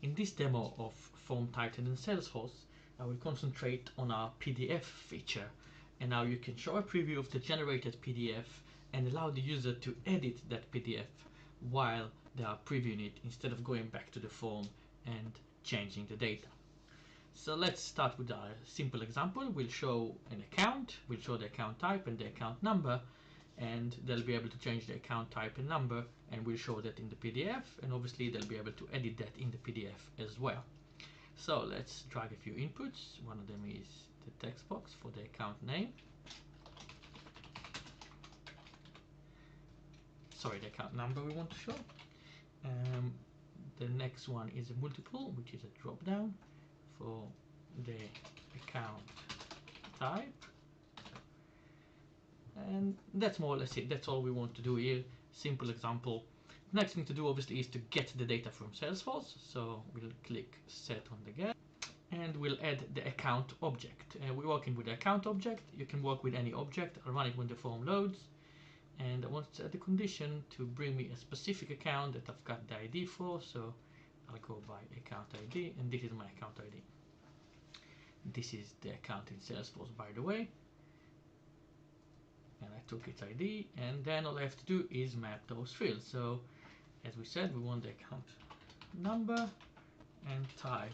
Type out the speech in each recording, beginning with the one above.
In this demo of Form Titan in Salesforce, I will concentrate on our PDF feature, and now you can show a preview of the generated PDF and allow the user to edit that PDF while they are previewing it instead of going back to the form and changing the data. So let's start with a simple example. We'll show an account, we'll show the account type and the account number, and they'll be able to change the account type and number, and we'll show that in the PDF, and obviously they'll be able to edit that in the PDF as well. So let's drag a few inputs. One of them is the text box for the account name. Sorry, the account number we want to show. The next one is a multiple, which is a drop down for the account type. And that's more or less it. That's all we want to do here. Simple example. Next thing to do obviously is to get the data from Salesforce. So we'll click set on the get and we'll add the account object. We're working with the account object. You can work with any object. I'll run it when the form loads. And I want to set the condition to bring me a specific account that I've got the ID for. So I'll go by account ID, and this is my account ID. This is the account in Salesforce, by the way. And I took its ID, and then all I have to do is map those fields. So as we said, we want the account number and type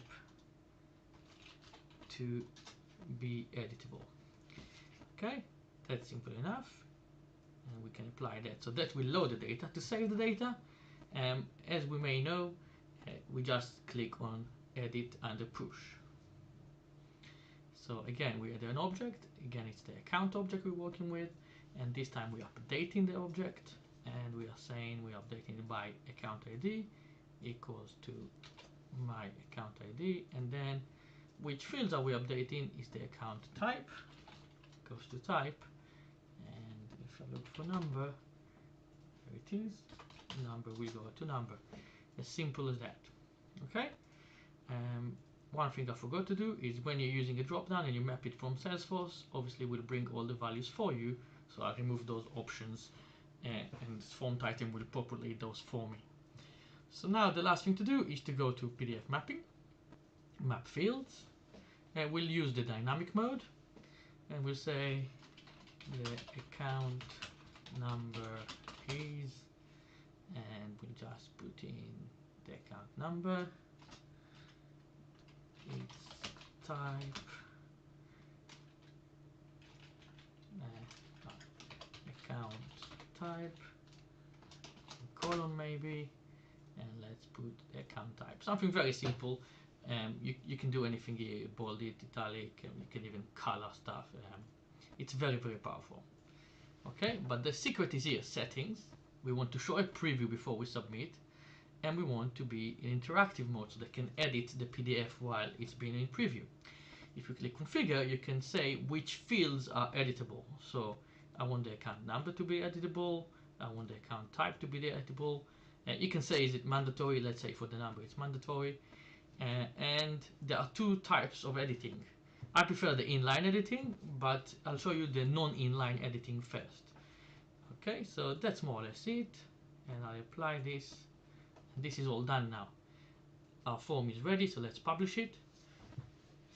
to be editable. Okay, that's simple enough, and we can apply that. So that will load the data. To save the data, as we may know, we just click on edit under push. So again, we add an object. Again, it's the account object we're working with, and this time we're updating the object, and we are saying we're updating it by account ID equals to my account ID, and then which fields are we updating is the account type. Goes to type, and if I look for number, there it is. Number will go to number. As simple as that. Okay. One thing I forgot to do is when you're using a drop-down and you map it from Salesforce, obviously we'll bring all the values for you. So I'll remove those options, and Form Titan will populate those for me. So now the last thing to do is to go to PDF mapping, map fields, and we'll use the dynamic mode, and we'll say the account number is, and we'll just put in the account number, its type, account type, colon maybe, and let's put the account type. Something very simple. You can do anything here, bold it, italic, you can even color stuff. It's very, very powerful. Okay, but the secret is here, settings. We want to show a preview before we submit, and we want to be in interactive mode so they can edit the PDF while it's being in preview. If you click configure, you can say which fields are editable. So I want the account number to be editable, I want the account type to be editable. You can say is it mandatory. Let's say for the number it's mandatory. And there are two types of editing. I prefer the inline editing, but I'll show you the non-inline editing first. Okay, so that's more or less it, and I apply this. This is all done now. Our form is ready, so let's publish it.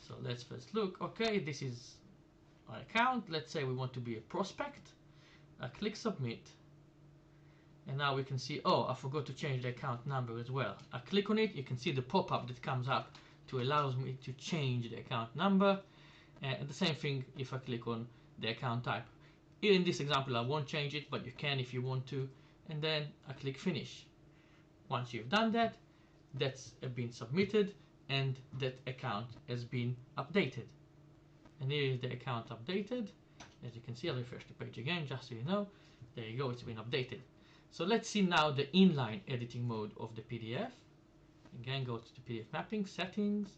So let's first look. Okay, this is our account. Let's say we want to be a prospect. I click submit, and now we can see, oh, I forgot to change the account number as well. I click on it, you can see the pop-up that comes up to allows me to change the account number. And the same thing if I click on the account type. Here in this example I won't change it, but you can if you want to, and then I click finish. Once you've done that, that's been submitted and that account has been updated. And here is the account updated. As you can see, I'll refresh the page again just so you know. There you go, it's been updated. So let's see now the inline editing mode of the PDF. Again, go to the PDF mapping, settings,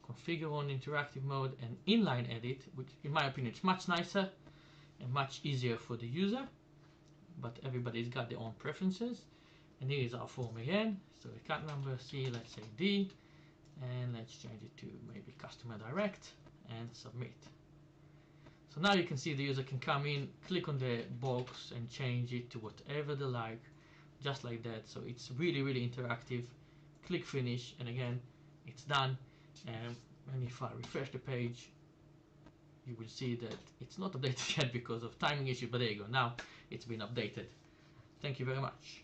configure on interactive mode, and inline edit, which in my opinion is much nicer and much easier for the user, but everybody's got their own preferences. And here is our form again. So account number C, let's say D, and let's change it to maybe customer direct and submit. So now you can see the user can come in, click on the box and change it to whatever they like, just like that. So it's really, really interactive. Click finish, and again, it's done. And if I refresh the page, you will see that it's not updated yet because of timing issue, but there you go. Now it's been updated. Thank you very much.